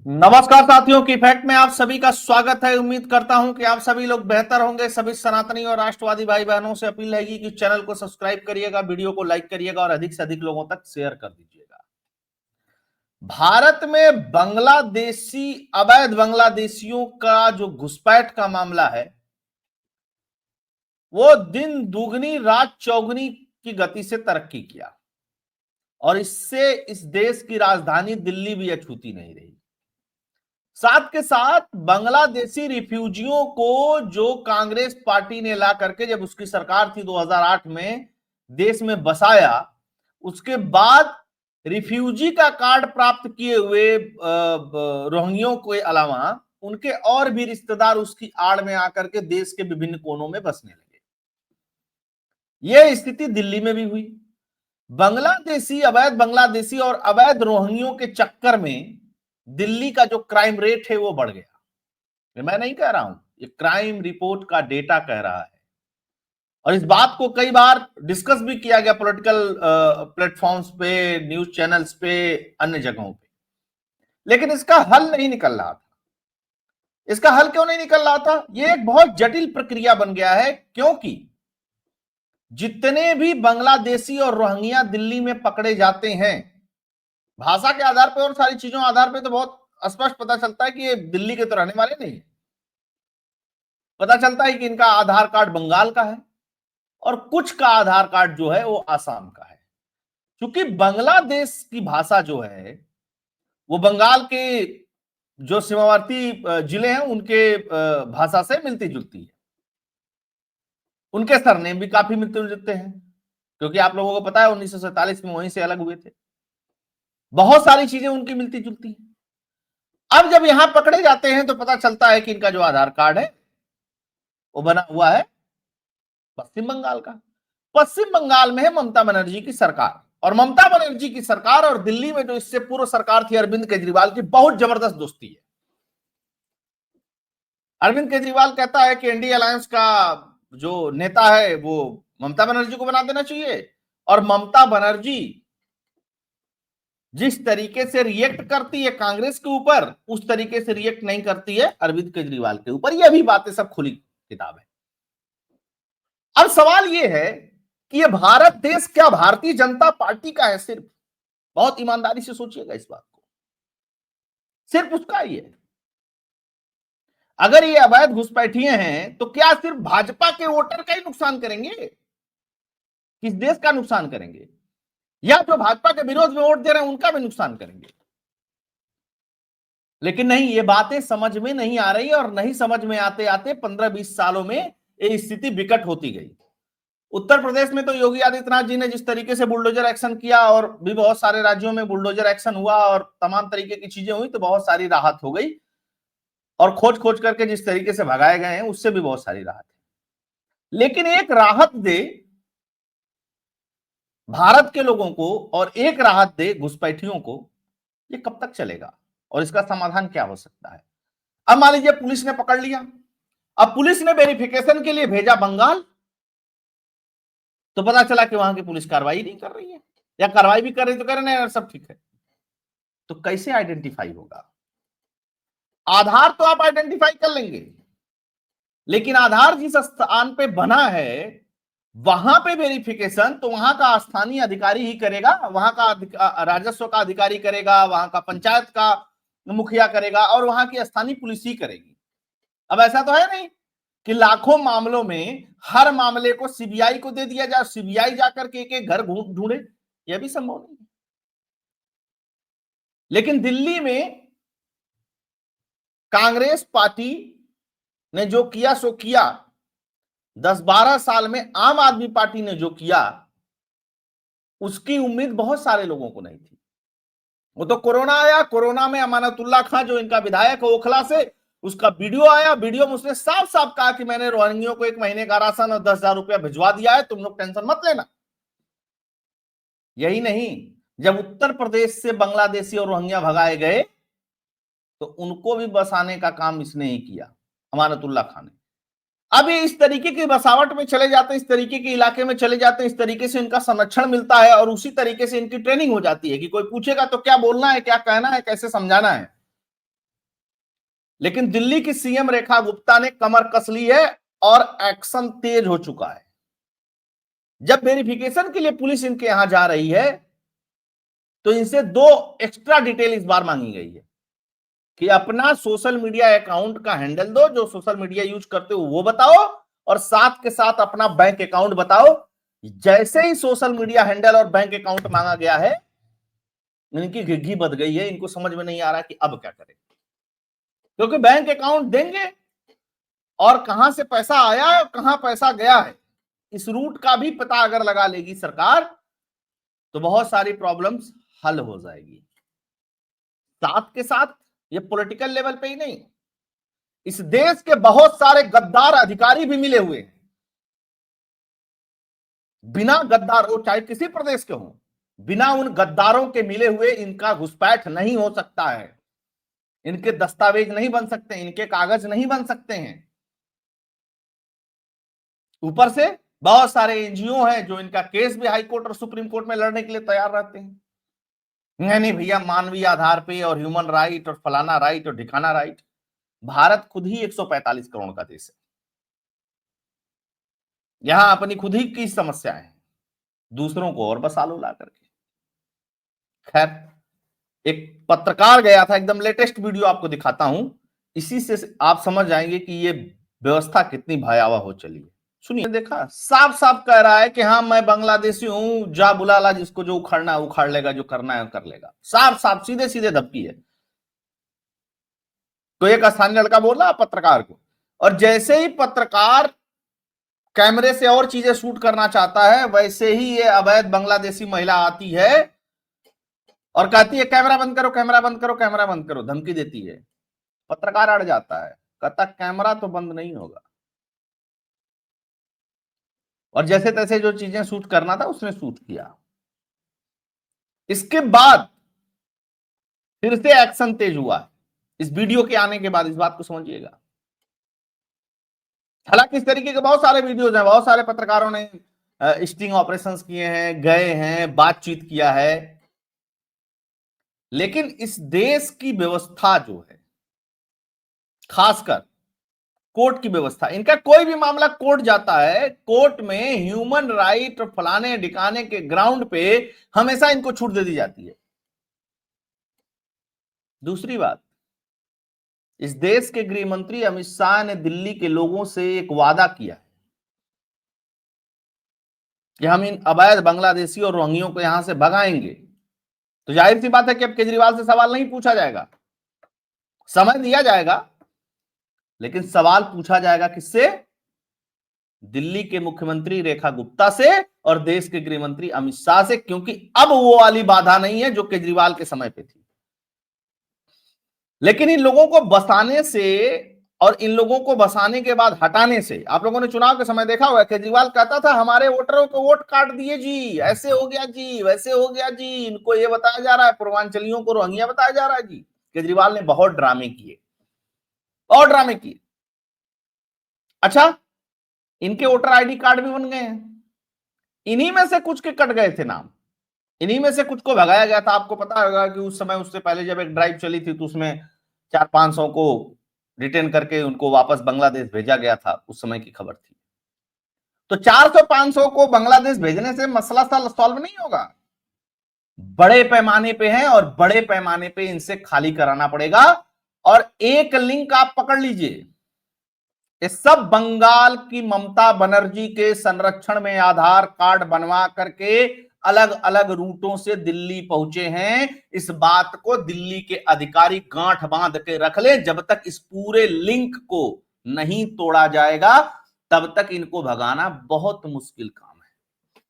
नमस्कार साथियों की फैक्ट में आप सभी का स्वागत है। उम्मीद करता हूं कि आप सभी लोग बेहतर होंगे। सभी सनातनी और राष्ट्रवादी भाई बहनों से अपील रहेगी कि चैनल को सब्सक्राइब करिएगा, वीडियो को लाइक करिएगा और अधिक से अधिक लोगों तक शेयर कर दीजिएगा। भारत में अवैध बांग्लादेशियों का जो घुसपैठ का मामला है वो दिन दुगनी रात चौगुनी की गति से तरक्की किया और इससे इस देश की राजधानी दिल्ली भी अछूती नहीं रही। साथ के साथ बांग्लादेशी रिफ्यूजियों को जो कांग्रेस पार्टी ने ला करके जब उसकी सरकार थी 2008 में देश में बसाया, उसके बाद रिफ्यूजी का कार्ड प्राप्त किए हुए रोहिंग्यों के अलावा उनके और भी रिश्तेदार उसकी आड़ में आकर के देश के विभिन्न कोनों में बसने लगे। यह स्थिति दिल्ली में भी हुई। अवैध बांग्लादेशी और अवैध रोहिंग्यों के चक्कर में दिल्ली का जो क्राइम रेट है वो बढ़ गया। मैं नहीं कह रहा हूं, ये क्राइम रिपोर्ट का डेटा कह रहा है और इस बात को कई बार डिस्कस भी किया गया पॉलिटिकल प्लेटफॉर्म्स पे, न्यूज चैनल्स पे, अन्य जगहों पे, लेकिन इसका हल नहीं निकल रहा था। इसका हल क्यों नहीं निकल रहा था? ये एक बहुत जटिल प्रक्रिया बन गया है, क्योंकि जितने भी बांग्लादेशी और रोहिंग्या दिल्ली में पकड़े जाते हैं, भाषा के आधार पर और सारी चीजों के आधार पर तो बहुत स्पष्ट पता चलता है कि ये दिल्ली के तो रहने वाले नहीं है। पता चलता है कि इनका आधार कार्ड बंगाल का है और कुछ का आधार कार्ड जो है वो आसाम का है। क्योंकि बांग्लादेश की भाषा जो है वो बंगाल के जो सीमावर्ती जिले हैं उनके भाषा से मिलती जुलती है। उनके सरनेम भी काफी मिलते जुलते हैं, क्योंकि आप लोगों को पता है 1947 में वहीं से अलग हुए थे। बहुत सारी चीजें उनकी मिलती जुलती हैं। अब जब यहां पकड़े जाते हैं तो पता चलता है कि इनका जो आधार कार्ड है वो बना हुआ है पश्चिम बंगाल का। पश्चिम बंगाल में है ममता बनर्जी की सरकार, और ममता बनर्जी की सरकार और दिल्ली में जो इससे पूर्व सरकार थी अरविंद केजरीवाल की, बहुत जबरदस्त दोस्ती है। अरविंद केजरीवाल कहता है कि एनडीए अलायंस का जो नेता है वो ममता बनर्जी को बना देना चाहिए, और ममता बनर्जी जिस तरीके से रिएक्ट करती है कांग्रेस के ऊपर, उस तरीके से रिएक्ट नहीं करती है अरविंद केजरीवाल के ऊपर। यह भी बातें सब खुली किताब है। अब सवाल यह है कि यह भारत देश क्या भारतीय जनता पार्टी का है? सिर्फ बहुत ईमानदारी से सोचिएगा इस बात को, सिर्फ उसका ही है। अगर ये अवैध घुसपैठिए हैं तो क्या सिर्फ भाजपा के वोटर का ही नुकसान करेंगे? किस देश का नुकसान करेंगे? या जो भाजपा के विरोध में वोट दे रहे हैं उनका भी नुकसान करेंगे? लेकिन नहीं, ये बातें समझ में नहीं आ रही, और नहीं समझ में आते आते 15-20 सालों में ये स्थिति विकट होती गई। उत्तर प्रदेश में तो योगी आदित्यनाथ जी ने जिस तरीके से बुलडोजर एक्शन किया, और भी बहुत सारे राज्यों में बुलडोजर एक्शन हुआ और तमाम तरीके की चीजें हुई, तो बहुत सारी राहत हो गई। और खोज खोज करके जिस तरीके से भगाए गए हैं उससे भी बहुत सारी राहत है। लेकिन एक राहत दे भारत के लोगों को और एक राहत दे घुसपैठियों को, ये कब तक चलेगा और इसका समाधान क्या हो सकता है? अब मान लीजिए पुलिस ने पकड़ लिया, अब पुलिस ने वेरिफिकेशन के लिए भेजा बंगाल, तो पता चला कि वहां की पुलिस कार्रवाई नहीं कर रही है, या कार्रवाई भी कर रही तो कह रहे हैं सब ठीक है। तो कैसे आइडेंटिफाई होगा? आधार तो आप आइडेंटिफाई कर लेंगे, लेकिन आधार जिस स्थान पे बना है वहां पे वेरिफिकेशन तो वहां का स्थानीय अधिकारी ही करेगा, वहां का राजस्व का अधिकारी करेगा, वहां का पंचायत का मुखिया करेगा, और वहां की स्थानीय पुलिस ही करेगी। अब ऐसा तो है नहीं कि लाखों मामलों में हर मामले को सीबीआई को दे दिया जाए, सीबीआई जाकर के एक एक घर ढूंढे, यह भी संभव नहीं है। लेकिन दिल्ली में कांग्रेस पार्टी ने जो किया सो किया, 10-12 साल में आम आदमी पार्टी ने जो किया उसकी उम्मीद बहुत सारे लोगों को नहीं थी। वो तो कोरोना आया, कोरोना में अमानतुल्लाह खां जो इनका विधायक है ओखला से, उसका वीडियो आया, वीडियो में उसने साफ साफ कहा कि मैंने रोहिंग्यों को 1 महीने का राशन और 10,000 रुपया भिजवा दिया है, तुम लोग टेंशन मत लेना। यही नहीं, जब उत्तर प्रदेश से बांग्लादेशी और रोहिंग्या भगाए गए तो उनको भी बसाने का काम इसने ही किया, अमानतुल्लाह खान ने। अब ये इस तरीके की बसावट में चले जाते हैं, इस तरीके के इलाके में चले जाते हैं, इस तरीके से इनका संरक्षण मिलता है और उसी तरीके से इनकी ट्रेनिंग हो जाती है कि कोई पूछेगा तो क्या बोलना है, क्या कहना है, कैसे समझाना है। लेकिन दिल्ली की सीएम रेखा गुप्ता ने कमर कस ली है और एक्शन तेज हो चुका है। जब वेरिफिकेशन के लिए पुलिस इनके यहां जा रही है तो इनसे 2 एक्स्ट्रा डिटेल इस बार मांगी गई है कि अपना सोशल मीडिया अकाउंट का हैंडल दो, जो सोशल मीडिया यूज करते हो वो बताओ, और साथ के साथ अपना बैंक अकाउंट बताओ। जैसे ही सोशल मीडिया हैंडल और बैंक अकाउंट मांगा गया है, इनकी घिघी बद गई है। इनको समझ में नहीं आ रहा कि अब क्या करें, क्योंकि बैंक अकाउंट देंगे और कहां से पैसा आया और कहां पैसा गया है, इस रूट का भी पता अगर लगा लेगी सरकार तो बहुत सारी प्रॉब्लम्स हल हो जाएगी। साथ के साथ ये पॉलिटिकल लेवल पे ही नहीं, इस देश के बहुत सारे गद्दार अधिकारी भी मिले हुए हैं। बिना गद्दार, वो चाहे किसी प्रदेश के हों, बिना उन गद्दारों के मिले हुए इनका घुसपैठ नहीं हो सकता है, इनके दस्तावेज नहीं बन सकते, इनके कागज नहीं बन सकते हैं। ऊपर से बहुत सारे एनजीओ हैं जो इनका केस भी हाई कोर्ट और सुप्रीम कोर्ट में लड़ने के लिए तैयार रहते हैं। नहीं भैया, मानवीय आधार पे और ह्यूमन राइट और फलाना राइट और ढिकाना राइट। भारत खुद ही 145 करोड़ का देश है, यहां अपनी खुद ही की समस्याएं हैं, दूसरों को और बसा लो ला करके। खैर, एक पत्रकार गया था, एकदम लेटेस्ट वीडियो आपको दिखाता हूं, इसी से आप समझ जाएंगे कि ये व्यवस्था कितनी भयावह हो चली है। सुनिए, देखा, साफ साफ कह रहा है कि हाँ मैं बांग्लादेशी हूं, जा बुला ला, जिसको जो उखाड़ना है उखाड़ लेगा, जो करना है कर लेगा। साफ साफ सीधे सीधे धमकी है। तो एक स्थानीय लड़का बोल रहा पत्रकार को, और जैसे ही पत्रकार कैमरे से और चीजें शूट करना चाहता है, वैसे ही ये अवैध बांग्लादेशी महिला आती है और कहती है कैमरा बंद करो, कैमरा बंद करो, कैमरा बंद करो, धमकी देती है। पत्रकार अड़ जाता है, कहता कैमरा तो बंद नहीं होगा, और जैसे तैसे जो चीजें शूट करना था उसने शूट किया। इसके बाद फिर से एक्शन तेज हुआ इस वीडियो के आने के बाद, इस बात को समझिएगा। हालांकि इस तरीके के बहुत सारे वीडियोज हैं, बहुत सारे पत्रकारों ने स्टिंग ऑपरेशंस किए हैं, गए हैं, बातचीत किया है, लेकिन इस देश की व्यवस्था जो है, खासकर कोर्ट की व्यवस्था, इनका कोई भी मामला कोर्ट जाता है, कोर्ट में ह्यूमन राइट और फलाने ढिकाने के ग्राउंड पे हमेशा इनको छूट दे दी जाती है। दूसरी बात, इस देश के गृह मंत्री अमित शाह ने दिल्ली के लोगों से एक वादा किया है कि हम इन अवैध बांग्लादेशी और रोहिंग्यों को यहां से भगाएंगे। तो जाहिर सी बात है कि अब केजरीवाल से सवाल नहीं पूछा जाएगा, समय दिया जाएगा, लेकिन सवाल पूछा जाएगा किससे? दिल्ली के मुख्यमंत्री रेखा गुप्ता से और देश के गृह मंत्री अमित शाह से, क्योंकि अब वो वाली बाधा नहीं है जो केजरीवाल के समय पे थी। लेकिन इन लोगों को बसाने से और इन लोगों को बसाने के बाद हटाने से, आप लोगों ने चुनाव के समय देखा होगा, केजरीवाल कहता था हमारे वोटरों को वोट काट दिए जी, ऐसे हो गया जी, वैसे हो गया जी, इनको ये बताया जा रहा है, पूर्वांचलियों को रोहिंग्या बताया जा रहा है जी। केजरीवाल ने बहुत ड्रामे किए, और ड्रामे किए। अच्छा, इनके वोटर आईडी कार्ड भी बन गए हैं, इन्हीं में से कुछ के कट गए थे नाम, इन्हीं में से कुछ को भगाया गया था। आपको पता होगा कि उस समय, उससे पहले जब एक ड्राइव चली थी तो उसमें 400-500 को रिटेन करके उनको वापस बांग्लादेश भेजा गया था, उस समय की खबर थी। तो 400-500 को बांग्लादेश भेजने से मसला सॉल्व नहीं होगा, बड़े पैमाने पे है और बड़े पैमाने पे इनसे खाली कराना पड़ेगा। और एक लिंक आप पकड़ लीजिए, ये सब बंगाल की ममता बनर्जी के संरक्षण में आधार कार्ड बनवा करके अलग अलग रूटों से दिल्ली पहुंचे हैं। इस बात को दिल्ली के अधिकारी गांठ बांध के रख ले, जब तक इस पूरे लिंक को नहीं तोड़ा जाएगा तब तक इनको भगाना बहुत मुश्किल काम है।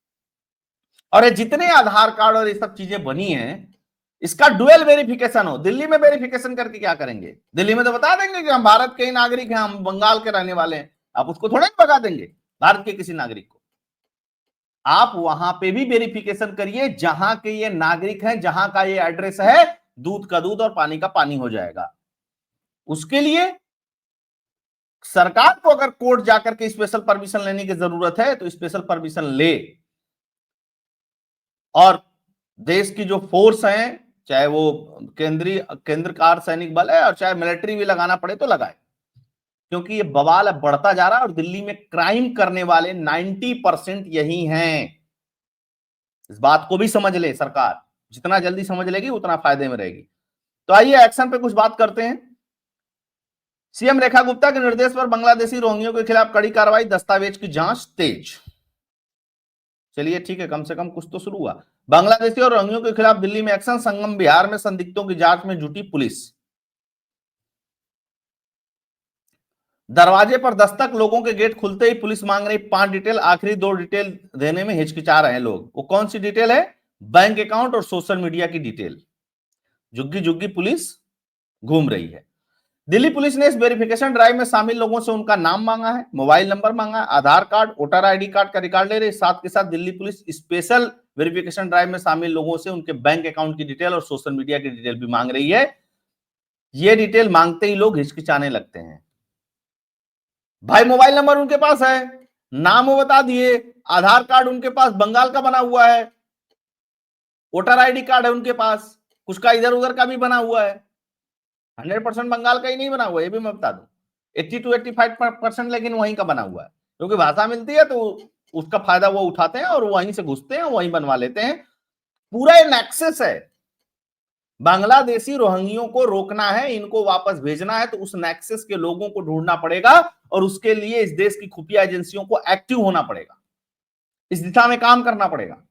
और ये जितने आधार कार्ड और ये सब चीजें बनी हैं, इसका डुअल वेरिफिकेशन हो। दिल्ली में वेरिफिकेशन करके क्या करेंगे? दिल्ली में तो बता देंगे कि हम भारत के ही नागरिक हैं, हम बंगाल के रहने वाले हैं। आप उसको थोड़ा ही भगा देंगे, भारत के किसी नागरिक को। आप वहां पे भी वेरिफिकेशन करिए जहां के ये नागरिक हैं, जहां का ये एड्रेस है, दूध का दूध और पानी का पानी हो जाएगा। उसके लिए सरकार को अगर कोर्ट जाकर के स्पेशल परमिशन लेने की जरूरत है तो स्पेशल परमिशन ले, और देश की जो फोर्स हैं, चाहे वो केंद्रकार सैनिक बल है और चाहे मिलिट्री भी लगाना पड़े तो लगाए, क्योंकि ये बवाल अब बढ़ता जा रहा है और दिल्ली में क्राइम करने वाले 90% यही हैं। इस बात को भी समझ ले सरकार, जितना जल्दी समझ लेगी उतना फायदे में रहेगी। तो आइए एक्शन पे कुछ बात करते हैं। सीएम रेखा गुप्ता के निर्देश पर बांग्लादेशी रोहिंग्यों के खिलाफ कड़ी कार्रवाई, दस्तावेज की जांच तेज। चलिए ठीक है, कम से कम कुछ तो शुरू हुआ। बांग्लादेशी और रोहिंग्यों के खिलाफ दिल्ली में एक्शन, संगम बिहार में संदिग्धों की जांच में जुटी पुलिस। दरवाजे पर दस्तक, लोगों के गेट खुलते ही पुलिस मांग रही 5 डिटेल, आखिरी 2 डिटेल देने में हिचकिचा रहे हैं लोग। वो कौन सी डिटेल है? बैंक अकाउंट और सोशल मीडिया की डिटेल। झुग्गी झुग्गी पुलिस घूम रही है। दिल्ली पुलिस ने इस वेरिफिकेशन ड्राइव में शामिल लोगों से उनका नाम मांगा है, मोबाइल नंबर मांगा है, आधार कार्ड, वोटर आईडी कार्ड का रिकॉर्ड ले रही। साथ के साथ Delhi police special verification drive में शामिल लोगों से उनके बैंक अकाउंट की डिटेल और सोशल मीडिया की डिटेल भी मांग रही है। ये डिटेल मांगते ही लोग हिचकिचाने लगते हैं। भाई मोबाइल नंबर उनके पास है, नाम वो बता दिए, आधार कार्ड उनके पास बंगाल का बना हुआ है, वोटर आईडी कार्ड है उनके पास, कुछ का इधर उधर का भी बना हुआ है, 100% बंगाल का ही नहीं बना हुआ, ये भी मैं बता दूं, 80 to 85% लेकिन वहीं का बना हुआ है, क्योंकि भाषा मिलती है तो उसका फायदा वो उठाते हैं और वहीं से घुसते हैं, वहीं बनवा लेते हैं। पूरा ये नेक्सस है। बांग्लादेशी रोहिंग्यों को रोकना है, इनको वापस भेजना है, तो उस नेक्सस के लोगों को ढूंढना पड़ेगा और उसके लिए इस देश की खुफिया एजेंसियों को एक्टिव होना पड़ेगा, इस दिशा में काम करना पड़ेगा।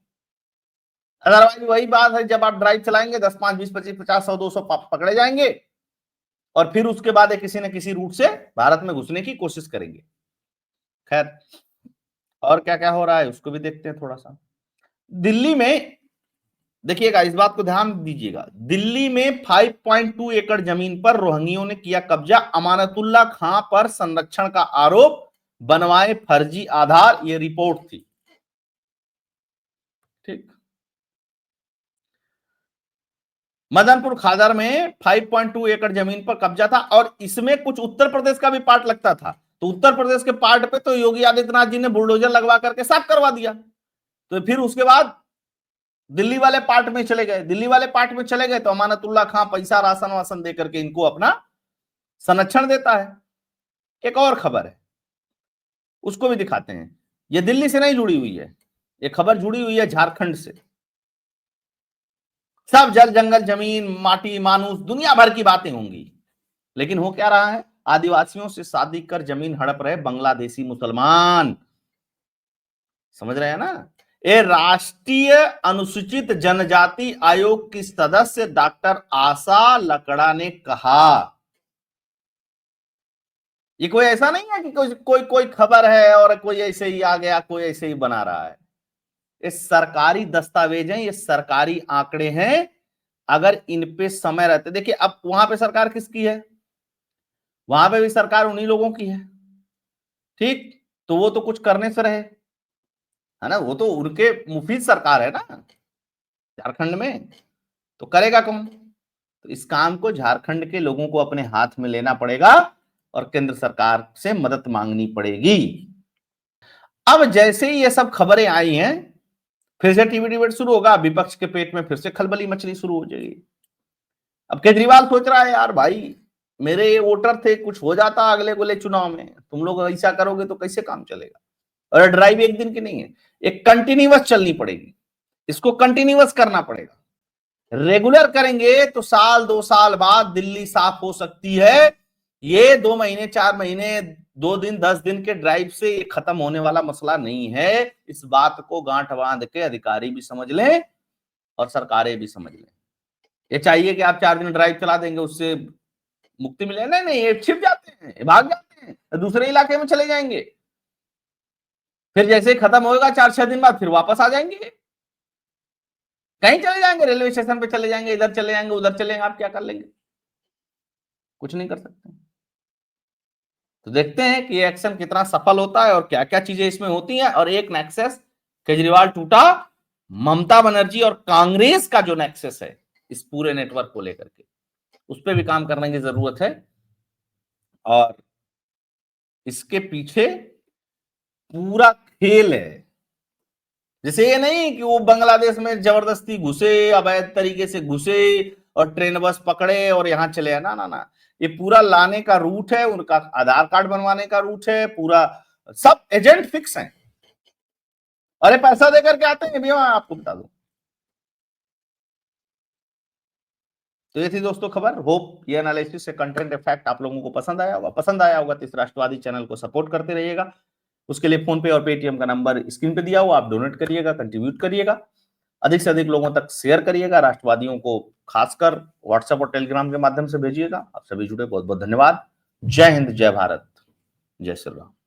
अदरवाइज वही बात है, जब आप ड्राइव चलाएंगे 10, 5, 20, 25, 50, 100, 200 पकड़े जाएंगे और फिर उसके बाद किसी न किसी रूट से भारत में घुसने की कोशिश करेंगे। खैर, और क्या क्या हो रहा है उसको भी देखते हैं थोड़ा सा। दिल्ली में देखिएगा, इस बात को ध्यान दीजिएगा, दिल्ली में 5.2 एकड़ जमीन पर रोहिंग्यों ने किया कब्जा, अमानतुल्लाह खां पर संरक्षण का आरोप, बनवाए फर्जी आधार, ये रिपोर्ट थी। ठीक, मदनपुर खादर में 5.2 एकड़ जमीन पर कब्जा था और इसमें कुछ उत्तर प्रदेश का भी पार्ट लगता था, तो उत्तर प्रदेश के पार्ट पे तो योगी आदित्यनाथ जी ने बुलडोजर लगवा करके साफ करवा दिया। तो फिर उसके बाद दिल्ली वाले पार्ट में चले गए, दिल्ली वाले पार्ट में चले गए तो अमानतुल्लाह खां पैसा राशन वासन दे करके इनको अपना संरक्षण देता है। एक और खबर है, उसको भी दिखाते हैं। ये दिल्ली से नहीं जुड़ी हुई है, ये खबर जुड़ी हुई है झारखंड से। सब जल जंगल जमीन माटी मानुस दुनिया भर की बातें होंगी, लेकिन हो क्या रहा है? आदिवासियों से शादी कर जमीन हड़प रहे बांग्लादेशी मुसलमान। समझ रहे हैं ना? ये राष्ट्रीय अनुसूचित जनजाति आयोग की सदस्य डॉक्टर आशा लकड़ा ने कहा। ये कोई ऐसा नहीं है कि कोई खबर है और कोई ऐसे ही आ गया, कोई ऐसे ही बना रहा है। ये सरकारी दस्तावेज हैं, ये सरकारी आंकड़े हैं। अगर इन पे समय रहते, देखिए अब वहां पे सरकार किसकी है? वहां पे भी सरकार उन्हीं लोगों की है। ठीक, तो वो तो कुछ करने से रहे, है ना, वो तो उनके मुफीद सरकार है ना झारखंड में, तो करेगा कौन? तो इस काम को झारखंड के लोगों को अपने हाथ में लेना पड़ेगा और केंद्र सरकार से मदद मांगनी पड़ेगी। अब जैसे ही ये सब खबरें आई हैं, फिर से टीवी डिबेट शुरू होगा, विपक्ष के पेट में फिर से खलबली मचली शुरू हो जाएगी। अब केजरीवाल सोच रहा है, यार भाई मेरे ये वोटर थे, कुछ हो जाता अगले गोले चुनाव में, तुम लोग ऐसा करोगे तो कैसे काम चलेगा? और ड्राइव एक दिन की नहीं है, एक कंटिन्यूअस चलनी पड़ेगी, इसको कंटिन्यूअस करना पड़ेगा। रेगुलर करेंगे तो साल 2 साल बाद दिल्ली साफ हो सकती है। ये 2 महीने 4 महीने 2 दिन 10 दिन के ड्राइव से ये खत्म होने वाला मसला नहीं है। इस बात को गांठ बांध के अधिकारी भी समझ लें और सरकारें भी समझ लें। ये चाहिए कि आप 4 दिन ड्राइव चला देंगे उससे मुक्ति मिले, नहीं नहीं, ये छिप जाते हैं, भाग जाते हैं, दूसरे इलाके में चले जाएंगे, फिर जैसे ही खत्म होगा 4-6 दिन बाद फिर वापस आ जाएंगे, कहीं चले जाएंगे, रेलवे स्टेशन पे चले जाएंगे, इधर चले जाएंगे, उधर चले जाएंगे, आप क्या कर लेंगे? कुछ नहीं कर सकते। तो देखते हैं कि ये एक्शन कितना सफल होता है और क्या क्या चीजें इसमें होती हैं। और एक नेक्सस केजरीवाल टूटा, ममता बनर्जी और कांग्रेस का जो नेक्सस है इस पूरे नेटवर्क को लेकर के, उस पर भी काम करने की जरूरत है। और इसके पीछे पूरा खेल है, जैसे ये नहीं कि वो बांग्लादेश में जबरदस्ती घुसे, अवैध तरीके से घुसे और ट्रेन बस पकड़े और यहाँ चले आए। ना ना ना, ये पूरा लाने का रूट है, उनका आधार कार्ड बनवाने का रूट है, पूरा सब एजेंट फिक्स हैं। अरे पैसा देकर के आते हैं, भी मैं आपको बता दूं। तो ये थी दोस्तों खबर। होप ये एनालिसिस से कंटेंट इफेक्ट आप लोगों को पसंद आया होगा। पसंद आया होगा तो इस राष्ट्रवादी चैनल को सपोर्ट करते रहिएगा। उसके लिए फोन पे और पेटीएम का नंबर स्क्रीन पे दिया हुआ, आप डोनेट करिएगा, कंट्रीब्यूट करिएगा, अधिक से अधिक लोगों तक शेयर करिएगा, राष्ट्रवादियों को खासकर व्हाट्सएप और टेलीग्राम के माध्यम से भेजिएगा। आप सभी जुड़े, बहुत बहुत धन्यवाद। जय हिंद, जय भारत, जय श्री राम।